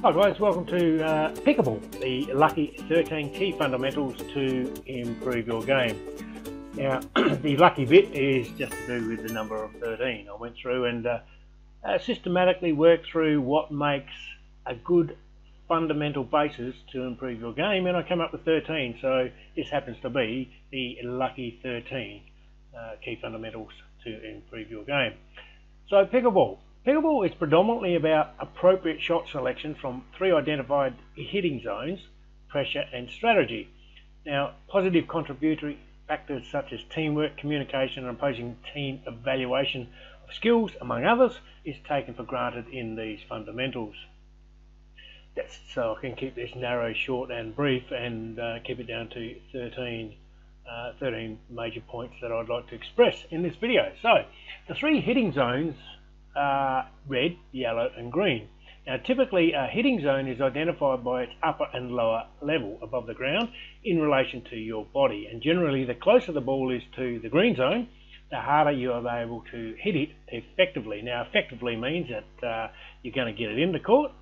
Hi guys, welcome to Pickleball, the lucky 13 key fundamentals to improve your game. Now, the lucky bit is just to do with the number of 13. I went through and systematically worked through what makes a good fundamental basis to improve your game, and I came up with 13, so this happens to be the lucky 13 key fundamentals to improve your game. So Pickleball. Pickleball is predominantly about appropriate shot selection from 3 identified hitting zones, pressure and strategy. Now, positive contributory factors such as teamwork, communication and opposing team evaluation of skills, among others, is taken for granted in these fundamentals. That's so I can keep this narrow, short and brief and keep it down to 13 major points that I'd like to express in this video. So, the 3 hitting zones are red, yellow and green. Now typically a hitting zone is identified by its upper and lower level above the ground in relation to your body, and generally the closer the ball is to the green zone, the harder you are able to hit it effectively. Now effectively means that you're going to get it in the court.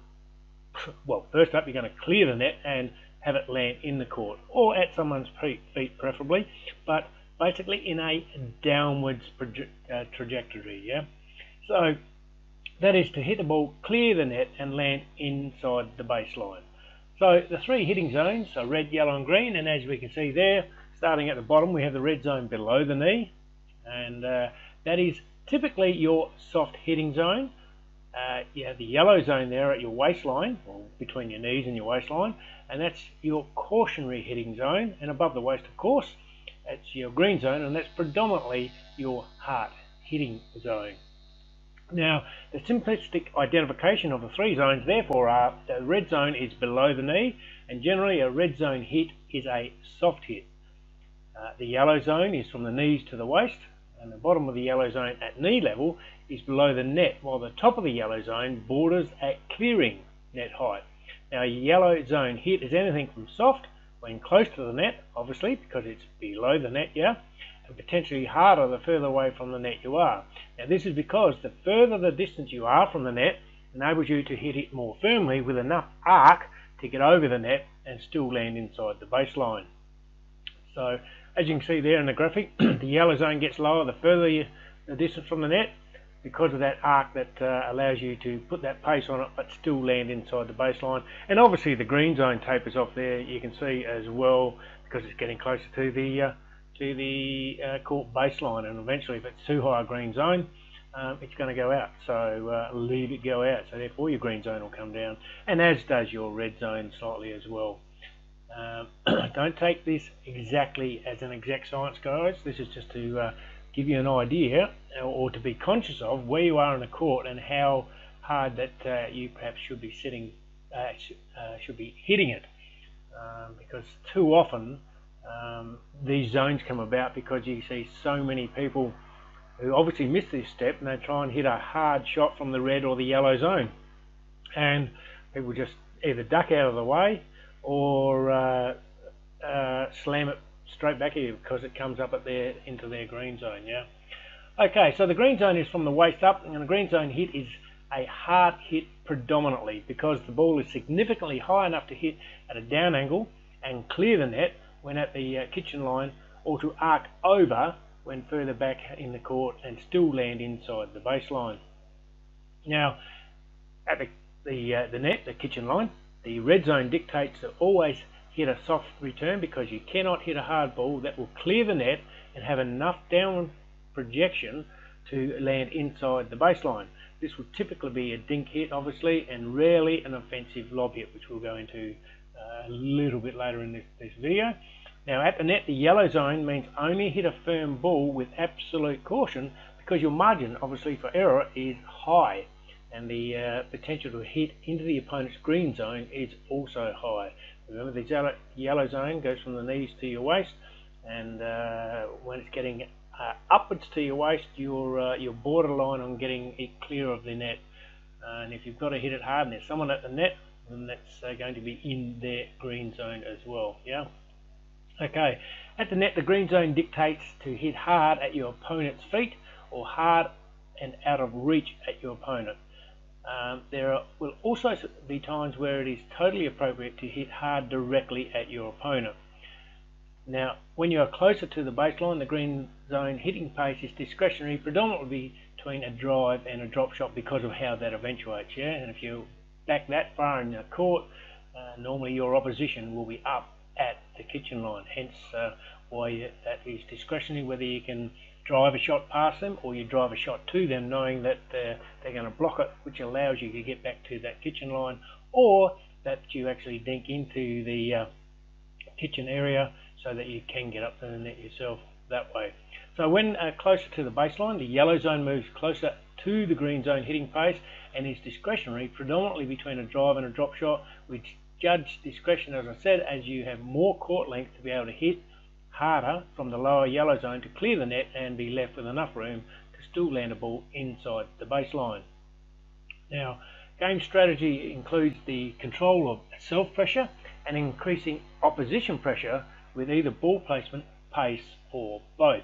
Well, first up you're going to clear the net and have it land in the court or at someone's feet preferably, but basically in a downwards trajectory. Yeah. So that is to hit the ball, clear the net and land inside the baseline. So the 3 hitting zones are red, yellow and green, and as we can see there, starting at the bottom we have the red zone below the knee, and that is typically your soft hitting zone. You have the yellow zone there at your waistline, or between your knees and your waistline, and that's your cautionary hitting zone, and above the waist of course that's your green zone, and that's predominantly your heart hitting zone. Now, the simplistic identification of the 3 zones therefore are the red zone is below the knee, and generally a red zone hit is a soft hit. The yellow zone is from the knees to the waist, and the bottom of the yellow zone at knee level is below the net, while the top of the yellow zone borders at clearing net height. Now, a yellow zone hit is anything from soft when close to the net, obviously because it's below the net, yeah, and potentially harder the further away from the net you are. Now this is because the further the distance you are from the net enables you to hit it more firmly with enough arc to get over the net and still land inside the baseline. So as you can see there in the graphic, the yellow zone gets lower the further the distance from the net because of that arc that allows you to put that pace on it but still land inside the baseline. And obviously the green zone tapers off there, you can see as well, because it's getting closer to the court baseline, and eventually if it's too high a green zone it's going to go out, so leave it go out, so therefore your green zone will come down, and as does your red zone slightly as well. Don't take this exactly as an exact science guys, this is just to give you an idea or to be conscious of where you are in the court and how hard that you perhaps should be should be hitting it, because too often these zones come about because you see so many people who obviously miss this step and they try and hit a hard shot from the red or the yellow zone, and people just either duck out of the way or slam it straight back at you because it comes up into their green zone. Yeah. Okay, so the green zone is from the waist up, and the green zone hit is a hard hit predominantly because the ball is significantly high enough to hit at a down angle and clear the net when at the kitchen line, or to arc over when further back in the court and still land inside the baseline. Now, at the net, the kitchen line, the red zone dictates to always hit a soft return because you cannot hit a hard ball that will clear the net and have enough downward projection to land inside the baseline. This would typically be a dink hit, obviously, and rarely an offensive lob hit, which we'll go into a little bit later in this video. Now at the net, the yellow zone means only hit a firm ball with absolute caution because your margin obviously for error is high, and the potential to hit into the opponent's green zone is also high. Remember, the yellow zone goes from the knees to your waist, and when it's getting upwards to your waist, you're borderline on getting it clear of the net, and if you've got to hit it hard and there's someone at the net, then that's going to be in their green zone as well. Yeah. Okay, at the net, the green zone dictates to hit hard at your opponent's feet or hard and out of reach at your opponent. Will also be times where it is totally appropriate to hit hard directly at your opponent. Now, when you are closer to the baseline, the green zone hitting pace is discretionary, predominantly between a drive and a drop shot because of how that eventuates. Yeah, and if you back that far in the court, normally your opposition will be up at the kitchen line. Hence, why that is discretionary, whether you can drive a shot past them or you drive a shot to them, knowing that they're going to block it, which allows you to get back to that kitchen line, or that you actually dink into the kitchen area so that you can get up to the net yourself that way. So when closer to the baseline, the yellow zone moves closer to the green zone hitting pace and is discretionary, predominantly between a drive and a drop shot, which judge discretion, as I said, as you have more court length to be able to hit harder from the lower yellow zone to clear the net and be left with enough room to still land a ball inside the baseline. Now, game strategy includes the control of self-pressure and increasing opposition pressure with either ball placement, pace, or both.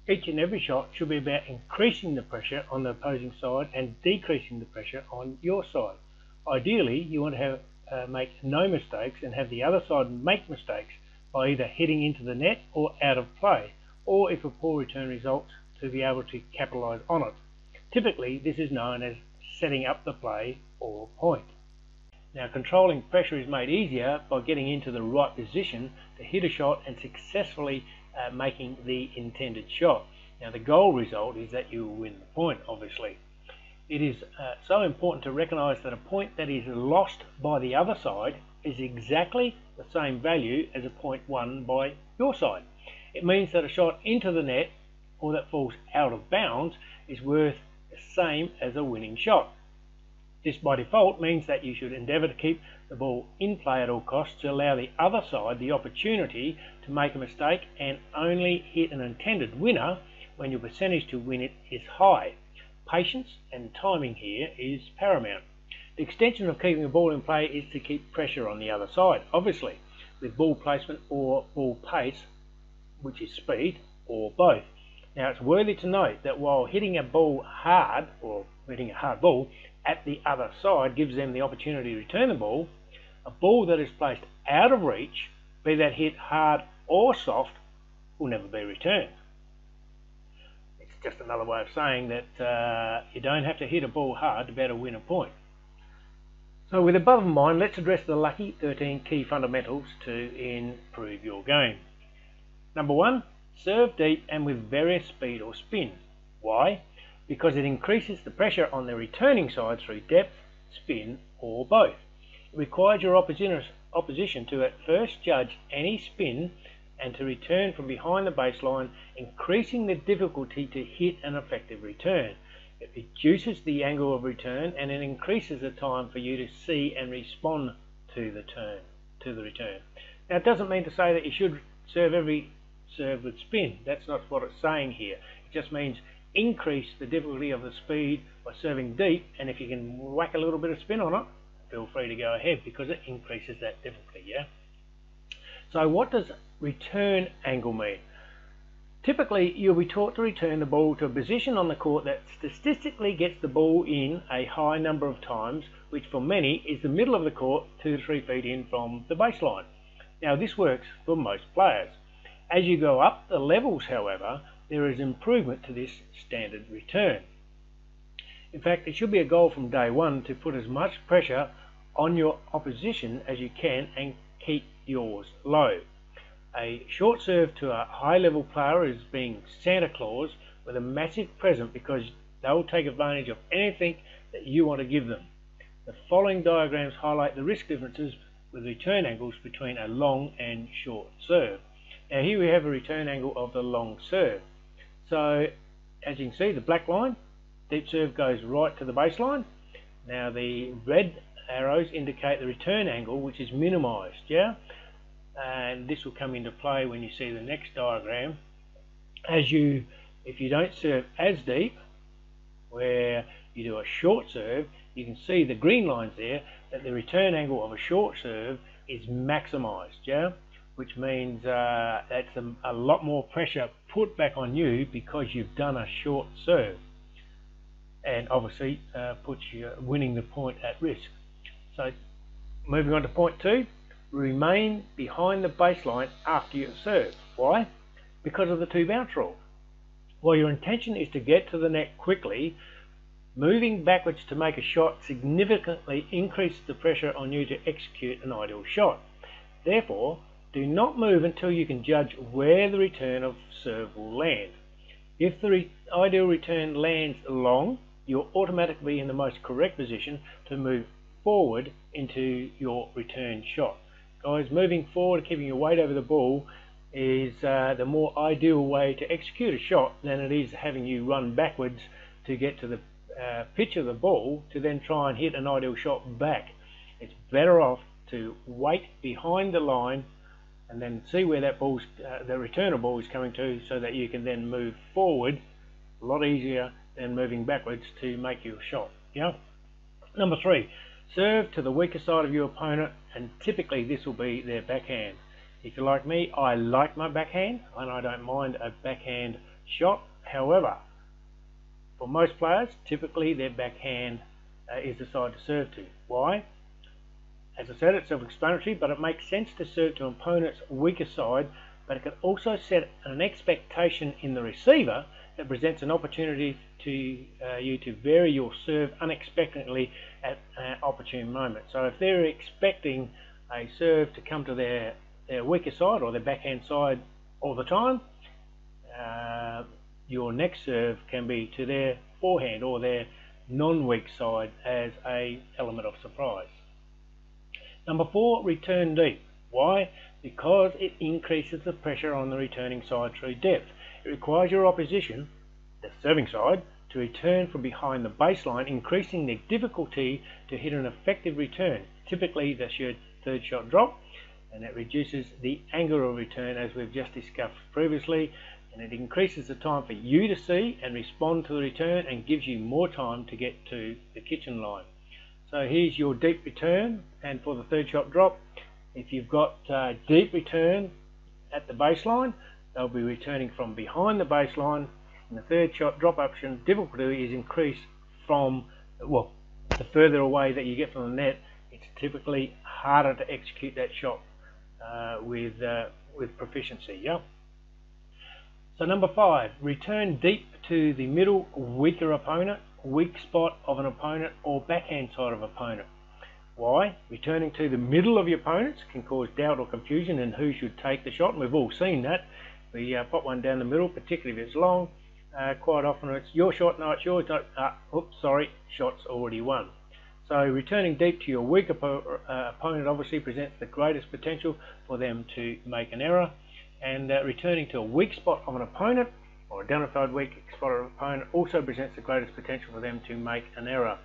Each and every shot should be about increasing the pressure on the opposing side and decreasing the pressure on your side. Ideally, you want to make no mistakes and have the other side make mistakes by either hitting into the net or out of play, or if a poor return results, to be able to capitalise on it. Typically, this is known as setting up the play or point. Now, controlling pressure is made easier by getting into the right position to hit a shot and successfully making the intended shot. Now, the goal result is that you will win the point, obviously. It is so important to recognise that a point that is lost by the other side is exactly the same value as a point won by your side. It means that a shot into the net or that falls out of bounds is worth the same as a winning shot. This by default means that you should endeavour to keep the ball in play at all costs to allow the other side the opportunity to make a mistake and only hit an intended winner when your percentage to win it is high. Patience and timing here is paramount. The extension of keeping the ball in play is to keep pressure on the other side, obviously, with ball placement or ball pace, which is speed, or both. Now, it's worthy to note that while hitting a ball hard, or hitting a hard ball, at the other side gives them the opportunity to return the ball, a ball that is placed out of reach, be that hit hard or soft, will never be returned. It's just another way of saying that you don't have to hit a ball hard to be able to win a point. So with above in mind, let's address the lucky 13 key fundamentals to improve your game. Number 1, serve deep and with various speed or spin. Why? Because it increases the pressure on the returning side through depth, spin, or both. It requires your opposition to at first judge any spin and to return from behind the baseline, increasing the difficulty to hit an effective return. It reduces the angle of return and it increases the time for you to see and respond to the return. Now, it doesn't mean to say that you should serve every serve with spin. That's not what it's saying here. It just means increase the difficulty of the speed by serving deep, and if you can whack a little bit of spin on it, feel free to go ahead because it increases that difficulty. Yeah. So what does return angle mean? Typically, you'll be taught to return the ball to a position on the court that statistically gets the ball in a high number of times, which for many is the middle of the court 2 to 3 feet in from the baseline. Now, this works for most players. As you go up the levels, however, there is improvement to this standard return. In fact, it should be a goal from day one to put as much pressure on your opposition as you can and keep yours low. A short serve to a high-level player is being Santa Claus with a massive present because they'll take advantage of anything that you want to give them. The following diagrams highlight the risk differences with return angles between a long and short serve. Now, here we have a return angle of the long serve. So, as you can see, the black line, deep serve goes right to the baseline. Now, the red arrows indicate the return angle, which is minimized, yeah? And this will come into play when you see the next diagram. If you don't serve as deep, where you do a short serve, you can see the green lines there, that the return angle of a short serve is maximized, yeah? Which means that's a lot more pressure put back on you because you've done a short serve. and obviously puts you winning the point at risk. So moving on to point 2, remain behind the baseline after you serve. Why? Because of the 2 bounce rule. While your intention is to get to the net quickly, moving backwards to make a shot significantly increases the pressure on you to execute an ideal shot. Therefore, do not move until you can judge where the return of serve will land. If the ideal return lands long, you'll automatically be in the most correct position to move forward into your return shot. Guys, moving forward, keeping your weight over the ball is the more ideal way to execute a shot than it is having you run backwards to get to the pitch of the ball to then try and hit an ideal shot back. It's better off to wait behind the line and then see where that ball's the returner ball is coming to, so that you can then move forward a lot easier than moving backwards to make your shot. Yeah. Number 3, serve to the weaker side of your opponent, and typically this will be their backhand. If you're like me, I like my backhand and I don't mind a backhand shot. However, for most players, typically their backhand is the side to serve to. Why? As I said, it's self-explanatory, but it makes sense to serve to an opponent's weaker side, but it can also set an expectation in the receiver that presents an opportunity to you to vary your serve unexpectedly at an opportune moment. So if they're expecting a serve to come to their weaker side or their backhand side all the time, your next serve can be to their forehand or their non-weak side as a element of surprise. Number 4, return deep. Why? Because it increases the pressure on the returning side through depth. It requires your opposition, the serving side, to return from behind the baseline, increasing the difficulty to hit an effective return. Typically that's your third shot drop, and it reduces the angle of return as we've just discussed previously, and it increases the time for you to see and respond to the return and gives you more time to get to the kitchen line. So here's your deep return, and for the third shot drop, if you've got deep return at the baseline, they'll be returning from behind the baseline, and the third shot drop option difficulty is increased from, well, the further away that you get from the net, it's typically harder to execute that shot with proficiency. Yeah. So number 5, return deep to the middle weaker opponent, weak spot of an opponent, or backhand side of opponent. Why? Returning to the middle of your opponents can cause doubt or confusion in who should take the shot, and we've all seen that. We pop one down the middle, particularly if it's long. Quite often it's your shot, no, it's yours, no, oops, sorry, shot's already won. So returning deep to your weak opponent obviously presents the greatest potential for them to make an error, and returning to a weak spot of an opponent, or identified weak spot of an opponent, also presents the greatest potential for them to make an error.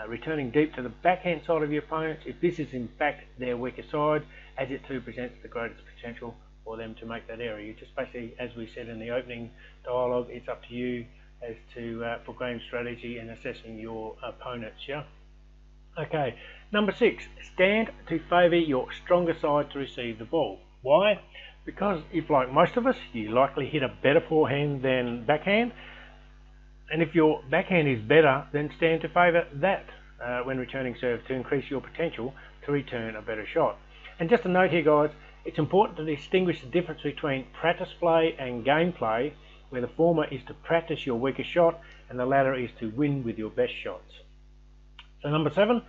Returning deep to the backhand side of your opponent, if this is in fact their weaker side, as it too presents the greatest potential for them to make that error. You just basically, as we said in the opening dialogue, it's up to you as to for game strategy and assessing your opponents. Yeah. Okay. Number 6, stand to favour your stronger side to receive the ball. Why? Because if, like most of us, you likely hit a better forehand than backhand, and if your backhand is better, then stand to favour that when returning serve to increase your potential to return a better shot. And just a note here, guys, it's important to distinguish the difference between practice play and game play, where the former is to practice your weaker shot and the latter is to win with your best shots. So number 7,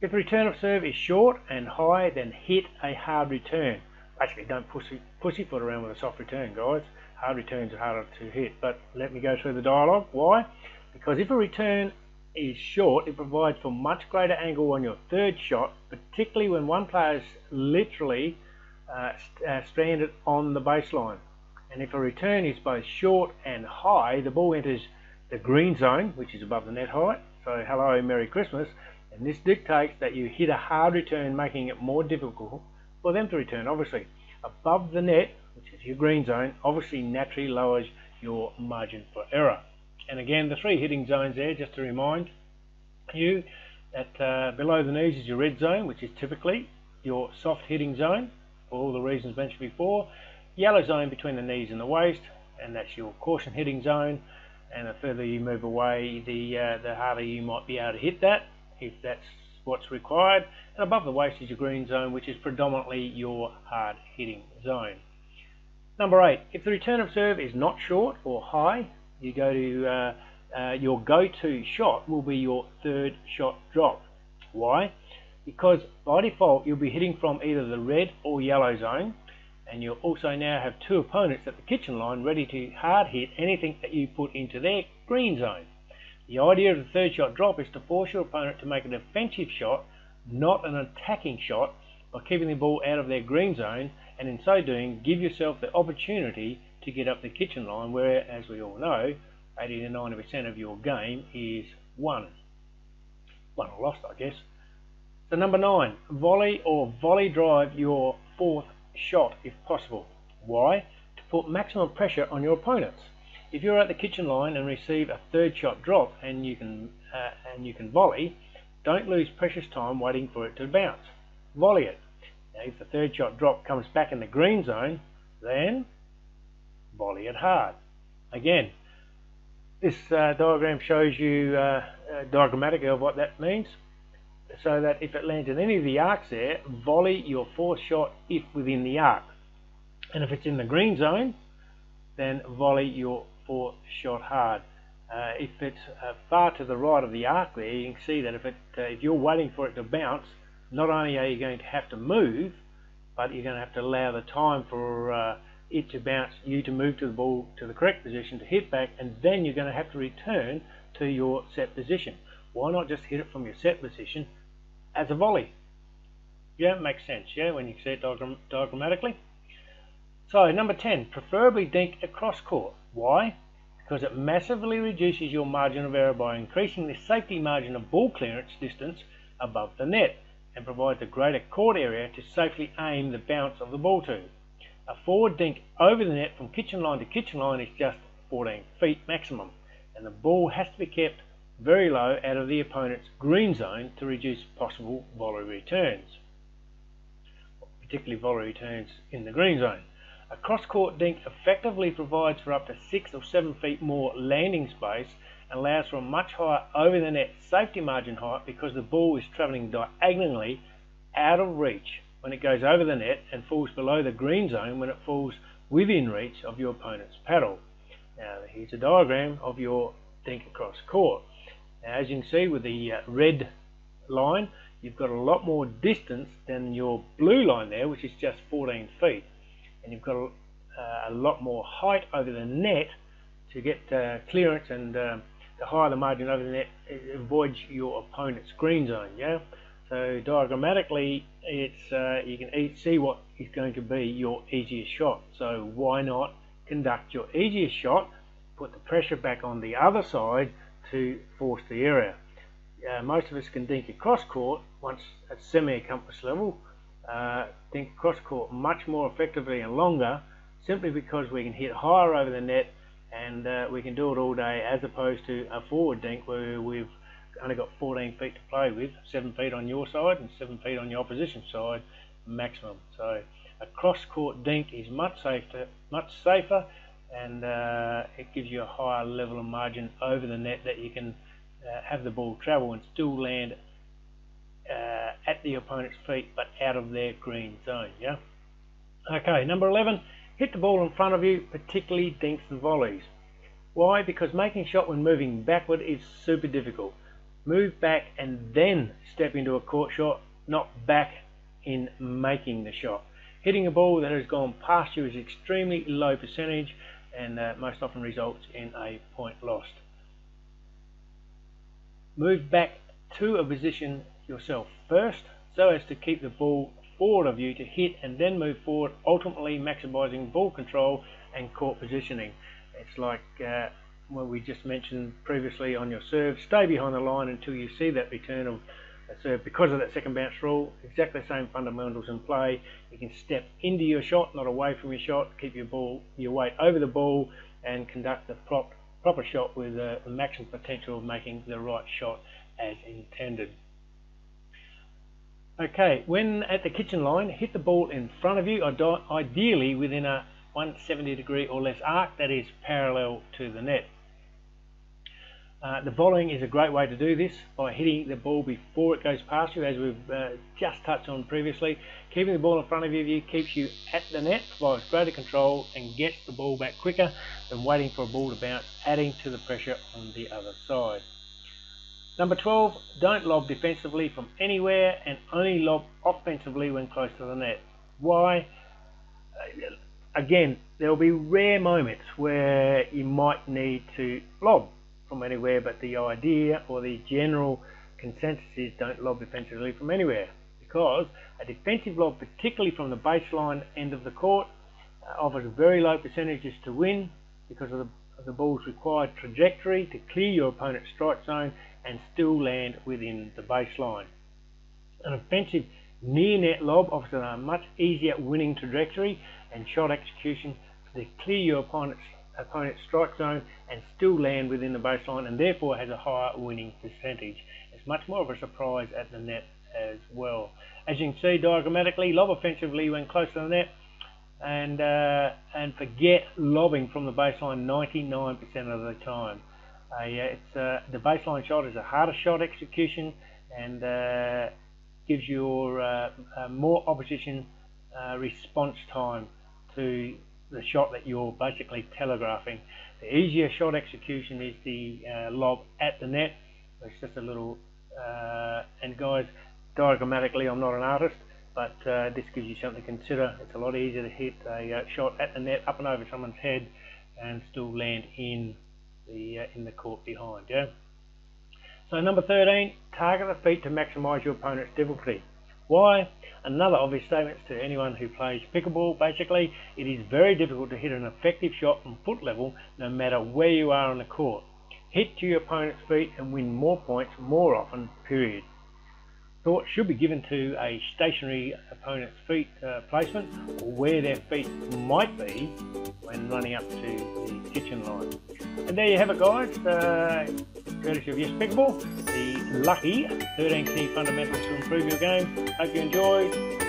if the return of serve is short and high, then hit a hard return. Basically, don't pussyfoot around with a soft return, guys. Hard returns are harder to hit, but let me go through the dialogue. Why? Because if a return is short, it provides for much greater angle on your third shot, particularly when one player is literally stranded on the baseline. And if a return is both short and high, the ball enters the green zone, which is above the net height. So hello, Merry Christmas. And this dictates that you hit a hard return, making it more difficult for them to return. Obviously, above the net, which is your green zone, obviously naturally lowers your margin for error. And again, the 3 hitting zones there, just to remind you that below the knees is your red zone, which is typically your soft hitting zone, for all the reasons mentioned before. Yellow zone between the knees and the waist, and that's your caution hitting zone. and the further you move away, the harder you might be able to hit that, if that's what's required. And above the waist is your green zone, which is predominantly your hard hitting zone. Number 8, if the return of serve is not short or high, you go to your go-to shot will be your third shot drop. Why? Because by default you'll be hitting from either the red or yellow zone, and you'll also now have two opponents at the kitchen line ready to hard hit anything that you put into their green zone. The idea of the third shot drop is to force your opponent to make a defensive shot, not an attacking shot, by keeping the ball out of their green zone, and in so doing give yourself the opportunity to get up the kitchen line, where, as we all know, 80 to 90% of your game is won or lost, I guess. So number 9, volley or volley drive your fourth shot if possible. Why? To put maximum pressure on your opponents. If you're at the kitchen line and receive a third shot drop and you can volley, don't lose precious time waiting for it to bounce. Volley it. Now, if the third shot drop comes back in the green zone, then volley it hard. Again, this diagram shows you diagrammatically of what that means, so that if it lands in any of the arcs there, volley your fourth shot if within the arc. And if it's in the green zone, then volley your fourth shot hard. If it's far to the right of the arc there, you can see that if you're waiting for it to bounce, not only are you going to have to move, but you're going to have to allow the time for it to bounce, you to move to the ball to the correct position to hit back, and then you're going to have to return to your set position. Why not just hit it from your set position as a volley? Yeah, it makes sense, yeah, when you see it diagrammatically. So number 10, preferably dink across court. Why? Because it massively reduces your margin of error by increasing the safety margin of ball clearance distance above the net, and provides a greater court area to safely aim the bounce of the ball to. A forward dink over the net from kitchen line to kitchen line is just 14 feet maximum, and the ball has to be kept very low out of the opponent's green zone to reduce possible volley returns, particularly volley returns in the green zone. A cross-court dink effectively provides for up to 6 or 7 feet more landing space and allows for a much higher over the net safety margin height, because the ball is travelling diagonally out of reach when it goes over the net and falls below the green zone when it falls within reach of your opponent's paddle. Now here's a diagram of your dink across court. Now, as you can see with the red line, you've got a lot more distance than your blue line there, which is just 14 feet. And you've got a lot more height over the net to get clearance, and the higher the margin over the net, it avoids your opponent's green zone. Yeah. So diagrammatically, it's you can see what is going to be your easiest shot. So why not conduct your easiest shot, put the pressure back on the other side to force the area. Most of us can dink across court once at semi-compass level. Dink across court much more effectively and longer, simply because we can hit higher over the net, and we can do it all day, as opposed to a forward dink where we've only got 14 feet to play with, 7 feet on your side and 7 feet on the opposition side maximum. So a cross court dink is much safer, and it gives you a higher level of margin over the net, that you can have the ball travel and still land at the opponent's feet but out of their green zone. Yeah. Okay, number 11, hit the ball in front of you, particularly dinks and volleys. Why? Because making a shot when moving backward is super difficult. Move back and then step into a court shot, not back in making the shot. Hitting a ball that has gone past you is extremely low percentage, and most often results in a point lost. Move back to a position yourself first, so as to keep the ball forward of you to hit, and then move forward, ultimately maximising ball control and court positioning. It's like what we just mentioned previously on your serve. Stay behind the line until you see that return of a serve. Because of that second bounce rule, exactly the same fundamentals in play. You can step into your shot, not away from your shot, keep your weight over the ball, and conduct the proper shot with the maximum potential of making the right shot as intended. Okay, when at the kitchen line, hit the ball in front of you, ideally within a 170 degree or less arc that is parallel to the net. The volleying is a great way to do this by hitting the ball before it goes past you, as we've just touched on previously. Keeping the ball in front of you keeps you at the net, provides greater control and gets the ball back quicker than waiting for a ball to bounce, adding to the pressure on the other side. Number 12, don't lob defensively from anywhere and only lob offensively when close to the net. Why? Again, there will be rare moments where you might need to lob from anywhere, but the idea or the general consensus is don't lob defensively from anywhere, because a defensive lob, particularly from the baseline end of the court, offers very low percentages to win because of the ball's required trajectory to clear your opponent's strike zone and still land within the baseline. An offensive near net lob offers a much easier winning trajectory and shot execution to clear your opponent's strike zone and still land within the baseline, and therefore has a higher winning percentage. It's much more of a surprise at the net as well. As you can see diagrammatically, lob offensively when close to the net, and forget lobbing from the baseline 99% of the time. The baseline shot is a harder shot execution and gives your more opposition response time to the shot that you're basically telegraphing. The easier shot execution is the lob at the net. It's just a little, and guys, diagrammatically I'm not an artist, but this gives you something to consider. It's a lot easier to hit a shot at the net up and over someone's head and still land in the court behind. Yeah. So number 13, target the feet to maximise your opponent's difficulty. Why? Another obvious statement to anyone who plays pickleball. Basically, it is very difficult to hit an effective shot from foot level no matter where you are on the court. Hit to your opponent's feet and win more points more often, period. Thought should be given to a stationary opponent's feet placement, or where their feet might be when running up to the kitchen line. And there you have it, guys. Courtesy of Yes Pickleball, the lucky 13 key fundamentals to improve your game. Hope you enjoyed.